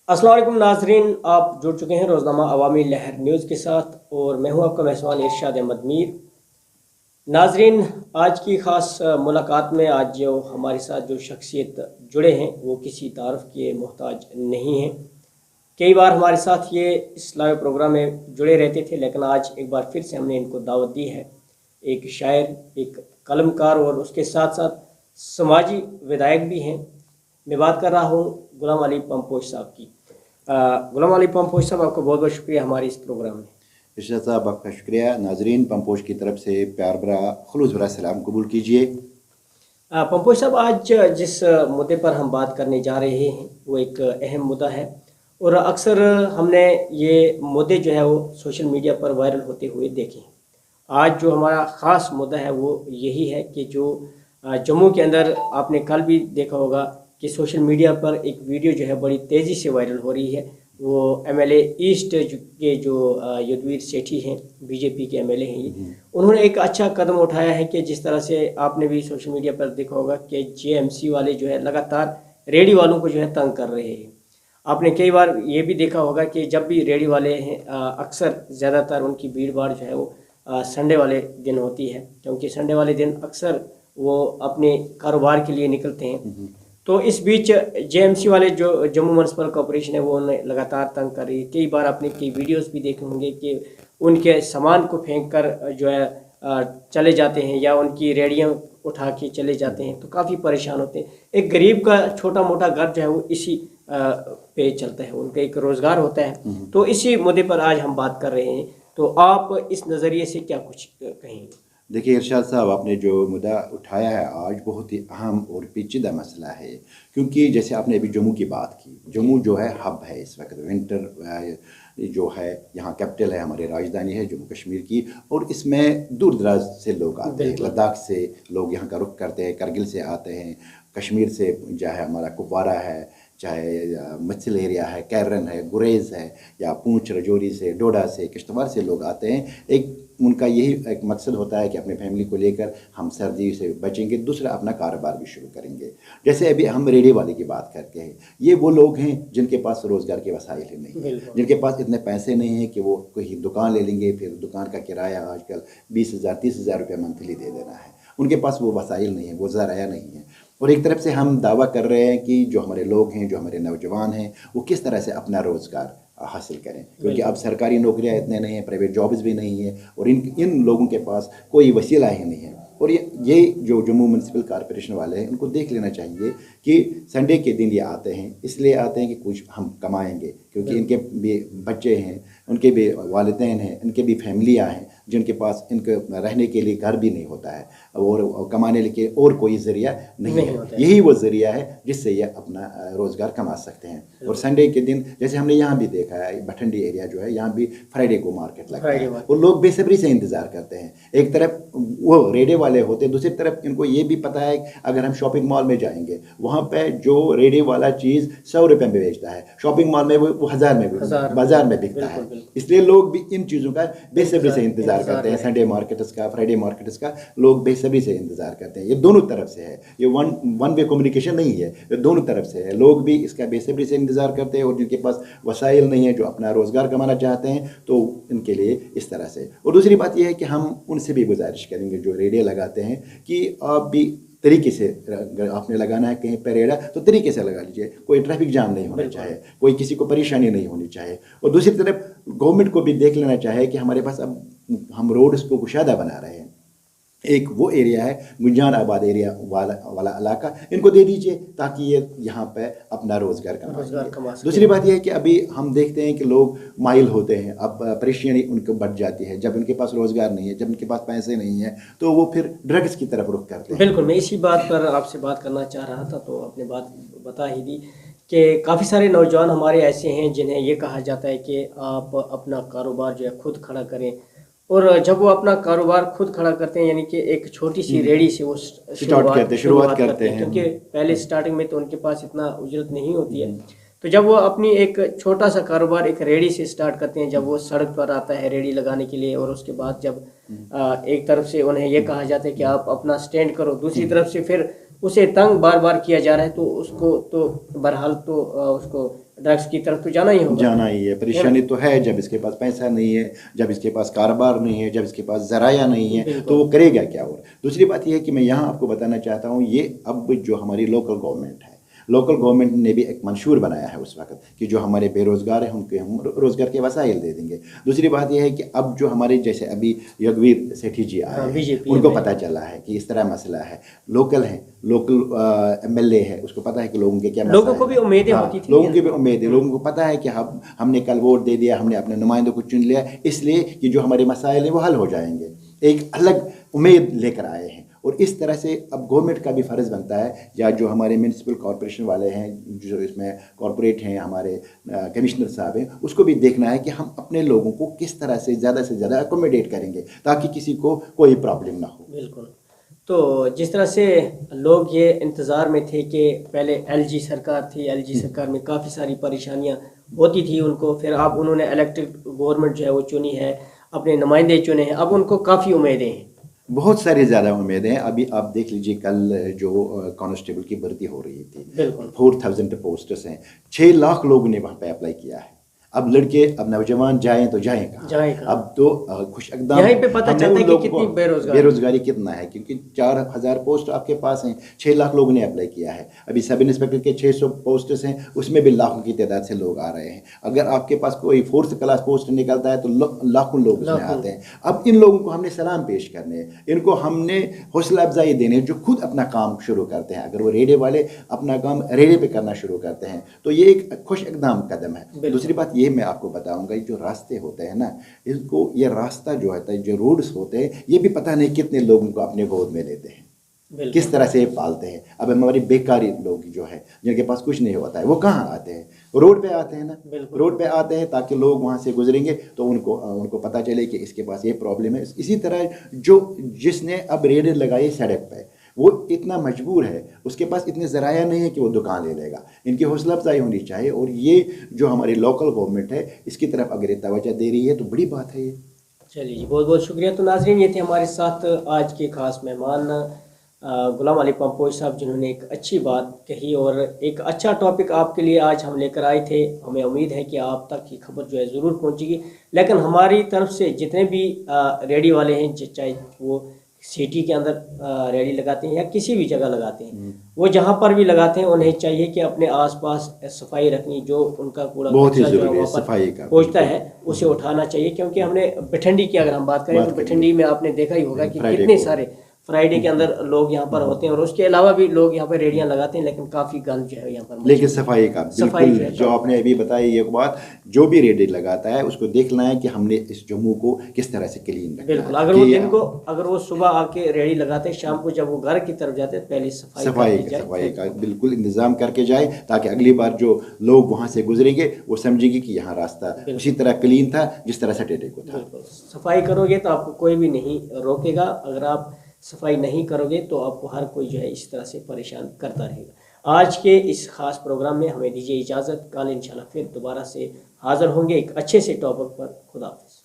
अस्सलाम वालेकुम नाजरीन, आप जुड़ चुके हैं रोज़नामा अवामी लहर न्यूज़ के साथ और मैं हूं आपका मेहमान इरशाद अहमद मीर। नाजरीन, आज की ख़ास मुलाकात में आज जो हमारे साथ जो शख्सियत जुड़े हैं वो किसी तारफ़ के मोहताज नहीं हैं। कई बार हमारे साथ ये इस लाइव प्रोग्राम में जुड़े रहते थे, लेकिन आज एक बार फिर से हमने इनको दावत दी है। एक शायर, एक कलमकार और उसके साथ साथ समाजी विधायक भी हैं। मैं बात कर रहा हूँ गुलाम अली पंपोश साहब की। गुलाम अली पंपोश साहब, आपका बहुत बहुत शुक्रिया हमारे इस प्रोग्राम में। इरशाद साहब, आपका शुक्रिया। नाजरीन, पंपोश की तरफ से प्यार भरा खुलूस भरा सलाम कबूल कीजिए। पंपोश साहब, आज जिस मुद्दे पर हम बात करने जा रहे हैं वो एक अहम मुद्दा है और अक्सर हमने ये मुद्दे जो है वो सोशल मीडिया पर वायरल होते हुए देखे हैं। आज जो हमारा ख़ास मुद्दा है वो यही है कि जो जम्मू के अंदर आपने कल भी देखा होगा कि सोशल मीडिया पर एक वीडियो जो है बड़ी तेज़ी से वायरल हो रही है। वो एमएलए ईस्ट के जो युद्धवीर सेठी हैं, बीजेपी के एमएलए हैं, ये उन्होंने एक अच्छा कदम उठाया है कि जिस तरह से आपने भी सोशल मीडिया पर देखा होगा कि जेएमसी वाले जो है लगातार रेडी वालों को जो है तंग कर रहे हैं। आपने कई बार ये भी देखा होगा कि जब भी रेडी वाले हैं अक्सर ज़्यादातर उनकी भीड़ भाड़ जो है वो संडे वाले दिन होती है, क्योंकि संडे वाले दिन अक्सर वो अपने कारोबार के लिए निकलते हैं। तो इस बीच जेएमसी वाले जो जम्मू म्यूनसिपल कॉरपोरेशन है वो उन्हें लगातार तंग कर रही है। कई बार आपने कई वीडियोस भी देखे होंगे कि उनके सामान को फेंक कर जो है चले जाते हैं या उनकी रेडियाँ उठा के चले जाते हैं, तो काफ़ी परेशान होते हैं। एक गरीब का छोटा मोटा घर जो है वो इसी पे चलता है, उनका एक रोज़गार होता है। तो इसी मुद्दे पर आज हम बात कर रहे हैं, तो आप इस नज़रिए से क्या कुछ कहेंगे? देखिए इरशाद साहब, आपने जो मुद्दा उठाया है आज बहुत ही अहम और पेचीदा मसला है, क्योंकि जैसे आपने अभी जम्मू की बात की, जम्मू जो है हब है इस वक्त, विंटर जो है यहाँ कैपिटल है, हमारी राजधानी है जम्मू कश्मीर की, और इसमें दूर दराज से लोग आते हैं, लद्दाख से लोग यहाँ का रुख करते हैं, करगिल से आते हैं, कश्मीर से जो है हमारा कुपवारा है, चाहे मच्छल एरिया है, कैरन है, गुरेज है, या पूंछ रजौरी से, डोडा से, किश्तवाड़ से लोग आते हैं। एक उनका यही एक मकसद होता है कि अपने फैमिली को लेकर हम सर्दी से बचेंगे, दूसरा अपना कारोबार भी शुरू करेंगे। जैसे अभी हम रेडी वाले की बात करते हैं, ये वो लोग हैं जिनके पास रोज़गार के वसाइल ही नहीं है, जिनके पास इतने पैसे नहीं हैं कि वो कोई दुकान ले लेंगे, फिर दुकान का किराया आजकल 20,000 30,000 रुपये मंथली दे देना है। उनके पास वो वसाइल नहीं है, वो ज़राया नहीं है। और एक तरफ से हम दावा कर रहे हैं कि जो हमारे लोग हैं, जो हमारे नौजवान हैं, वो किस तरह से अपना रोज़गार हासिल करें, क्योंकि अब सरकारी नौकरियां इतने नहीं हैं, प्राइवेट जॉब्स भी नहीं है, और इन लोगों के पास कोई वसीला ही नहीं है। और ये जो जम्मू म्यूनसिपल कॉरपोरेशन वाले हैं, उनको देख लेना चाहिए कि संडे के दिन ये आते हैं, इसलिए आते हैं कि कुछ हम कमाएंगे, क्योंकि इनके भी बच्चे हैं, उनके भी वालिदैन हैं, इनके भी फैमिलियाँ हैं जिनके पास इनके रहने के लिए घर भी नहीं होता है और कमाने के और कोई ज़रिया नहीं है। यही वो ज़रिया है जिससे ये अपना रोज़गार कमा सकते हैं। और संडे के दिन जैसे हमने यहाँ भी देखा है, भटंडी एरिया जो है, यहाँ भी फ्राइडे को मार्केट लगता है और लोग बेसब्री से इंतज़ार करते हैं। एक तरफ वो रेडे वाले होते हैं, दूसरी तरफ इनको ये भी पता है अगर हम शॉपिंग मॉल में जाएंगे, वहाँ पर जो रेडे वाला चीज़ 100 रुपये में बेचता है, शॉपिंग मॉल में वो 1000 में बाजार में बिकता है। इसलिए लोग भी इन चीज़ों का बेसब्री से इंतज़ार करते हैं। संडे मार्केट्स का, फ्राइडे मार्केट्स का लोग बेसब्री से इंतज़ार करते हैं। ये दोनों तरफ से है, ये वन वे कम्युनिकेशन नहीं है, ये दोनों तरफ से है। लोग भी इसका बेसब्री से इंतज़ार करते हैं और जिनके पास वसाइल नहीं है, जो अपना रोज़गार कमाना चाहते हैं, तो इनके लिए इस तरह से। और दूसरी बात यह है कि हम उनसे भी गुजारिश करेंगे जो रेडियो लगाते हैं कि आप भी तरीके से, आपने लगाना है कहीं पर रेड़ा तो तरीके से लगा लीजिए, कोई ट्रैफिक जाम नहीं होना चाहिए, कोई किसी को परेशानी नहीं होनी चाहिए। और दूसरी तरफ गवर्नमेंट को भी देख लेना चाहिए कि हमारे पास अब हम रोड्स को कुशादा बना रहे हैं। एक वो एरिया है गुंजान आबाद एरिया वाला इलाका, इनको दे दीजिए ताकि ये यहाँ पे अपना रोज़गार कमा सकें। दूसरी बात यह है कि अभी हम देखते हैं कि लोग माइल होते हैं, अब परेशानी उनको बढ़ जाती है जब उनके पास रोज़गार नहीं है, जब उनके पास पैसे नहीं है, तो वो फिर ड्रग्स की तरफ रुख करते हैं। बिल्कुल, मैं इसी बात पर आपसे बात करना चाह रहा था, तो आपने बात बता ही दी कि काफ़ी सारे नौजवान हमारे ऐसे हैं जिन्हें ये कहा जाता है कि आप अपना कारोबार जो है खुद खड़ा करें, और जब वो अपना कारोबार खुद खड़ा करते हैं, यानी कि एक छोटी सी रेडी से वो शुरुआत करते हैं, क्योंकि पहले स्टार्टिंग में तो उनके पास इतना उजरत नहीं होती है। तो जब वो अपनी एक छोटा सा कारोबार एक रेडी से स्टार्ट करते हैं, जब वो सड़क पर आता है रेडी लगाने के लिए, और उसके बाद जब एक तरफ से उन्हें ये कहा जाता है कि आप अपना स्टैंड करो, दूसरी तरफ से फिर उसे तंग बार बार किया जा रहा है, तो उसको तो बहरहाल तो उसको ड्रग्स की तरफ तो जाना ही होगा। जाना ही है, परेशानी तो है। जब इसके पास पैसा नहीं है, जब इसके पास कारोबार नहीं है, जब इसके पास ज़राया नहीं है, तो वो करेगा क्या। और दूसरी बात ये है कि मैं यहाँ आपको बताना चाहता हूँ, ये अब जो हमारी लोकल गवर्नमेंट है, लोकल गवर्नमेंट ने भी एक मंशूर बनाया है उस वक्त कि जो हमारे बेरोज़गार हैं उनके हम रोज़गार के वसाइल दे देंगे। दूसरी बात यह है कि अब जो हमारे जैसे अभी यज्ञवीर सेठी जी आए हैं, उनको पता चला है कि इस तरह मसला है, लोकल हैं, लोकल एमएलए है, उसको पता है कि लोगों के क्या मसला है। लोगों को भी उम्मीदें होती थी, लोगों की भी उम्मीद है, लोगों को पता है कि हमने कल वोट दे दिया, हमने अपने नुमाइंदों को चुन लिया, इसलिए कि जो हमारे मसाइल हैं वो हल हो जाएंगे। एक अलग उम्मीद लेकर आए हैं। और इस तरह से अब गवर्नमेंट का भी फ़र्ज़ बनता है, या जो हमारे म्यूनसिपल कॉरपोरेशन वाले हैं, जो इसमें कॉरपोरेट हैं, हमारे कमिश्नर साहब हैं, उसको भी देखना है कि हम अपने लोगों को किस तरह से ज़्यादा अकोमोडेट करेंगे ताकि किसी को कोई प्रॉब्लम ना हो। बिल्कुल। तो जिस तरह से लोग ये इंतज़ार में थे कि पहले एलजी सरकार थी, एलजी सरकार में काफ़ी सारी परेशानियां होती थी उनको, फिर अब उन्होंने इलेक्टेड गवर्नमेंट जो है वो चुनी है, अपने नुमाइंदे चुने हैं, अब उनको काफ़ी उम्मीदें हैं, बहुत सारी ज़्यादा उम्मीदें हैं। अभी आप देख लीजिए, कल जो कांस्टेबल की भर्ती हो रही थी, बिल्कुल 4000 पोस्टर्स हैं, 6 लाख लोगों ने वहाँ पे अप्लाई किया है। अब लड़के, अब नौजवान जाएं तो जाएं कहाँ? अब तो खुश एकदम यहीं पे पता चलता है कि कितनी बेरोजगारी कितना है, क्योंकि 4000 पोस्ट आपके पास हैं, 6 लाख लोगों ने अप्लाई किया है। अभी सब इंस्पेक्टर के 600 पोस्ट्स हैं, उसमें भी लाखों की तादाद से लोग आ रहे हैं। अगर आपके पास कोई 4th क्लास पोस्ट निकलता है तो लाखों लोग उसमें आते हैं। अब इन लोगों को हमने सलाम पेश करने हैं, इनको हमने हौसला अफजाई देने, जो खुद अपना काम शुरू करते हैं। अगर वो रेडे वाले अपना काम रेडे पे करना शुरू करते हैं तो ये एक खुश एकदम कदम है। दूसरी बात ये मैं आपको बताऊंगा, जो रास्ते होते हैं ना, इसको, ये रास्ता जो होता है, जो रोड्स होते हैं, ये भी पता नहीं कितने लोगों को अपने गोद में लेते हैं, किस तरह से पालते हैं। अब हमारी बेकारी लोग जो है, जिनके पास कुछ नहीं होता है, वो कहाँ आते हैं? रोड पे आते हैं ना, रोड पे आते हैं ताकि लोग वहाँ से गुजरेंगे तो उनको पता चले कि इसके पास ये प्रॉब्लम है। इसी तरह जिसने अब रेड लगाई सड़क पे, वो इतना मजबूर है, उसके पास इतने ज़राया नहीं है कि वो दुकान ले लेगा। इनकी हौसला अफजाई होनी चाहिए, और ये जो हमारी लोकल गवर्नमेंट है, इसकी तरफ अगर ये तवज्जो दे रही है तो बड़ी बात है ये। चलिए जी, बहुत बहुत शुक्रिया। तो नाज़रीन, ये थे हमारे साथ आज के खास मेहमान गुलाम अली पंपोश साहब, जिन्होंने एक अच्छी बात कही और एक अच्छा टॉपिक आपके लिए आज हम लेकर आए थे। हमें उम्मीद है कि आप तक ये खबर जो है ज़रूर पहुंचेगी। लेकिन हमारी तरफ से जितने भी रेडी वाले हैं, चाहे वो सिटी के अंदर रेडी लगाते हैं या किसी भी जगह लगाते हैं, वो जहाँ पर भी लगाते हैं, उन्हें चाहिए कि अपने आसपास सफाई रखनी, जो उनका कूड़ा कचरा जो है सफाई का पहुँचता है उसे उठाना चाहिए। क्योंकि हमने बठिंडी की अगर हम बात करें तो बठिंडी में आपने देखा ही होगा कि कितने सारे फ्राइडे के अंदर लोग यहाँ पर होते हैं, और उसके अलावा भी लोग यहाँ पर रेडियाँ लगाते हैं, लेकिन काफ़ी गंद जो है यहाँ पर। लेकिन सफाई का बिल्कुल, जो आपने अभी बताई ये बात, जो भी रेडी लगाता है उसको देखना है कि हमने इस जम्मू को किस तरह से क्लीन रखना है। बिल्कुल, अगर वो सुबह आके रेडी लगाते हैं, शाम को जब वो घर की तरफ जाते हैं, पहले सफाई का बिल्कुल इंतजाम करके जाए, ताकि अगली बार जो लोग वहाँ से गुजरेंगे वो समझेंगे कि यहाँ रास्ता उसी तरह क्लीन था जिस तरह सैटरडे को था। सफाई करोगे तो आपको कोई भी नहीं रोकेगा, अगर आप सफाई नहीं करोगे तो आपको हर कोई जो है इस तरह से परेशान करता रहेगा। आज के इस खास प्रोग्राम में हमें दीजिए इजाज़त, कल इंशाल्लाह फिर दोबारा से हाज़िर होंगे एक अच्छे से टॉपिक पर। खुदा।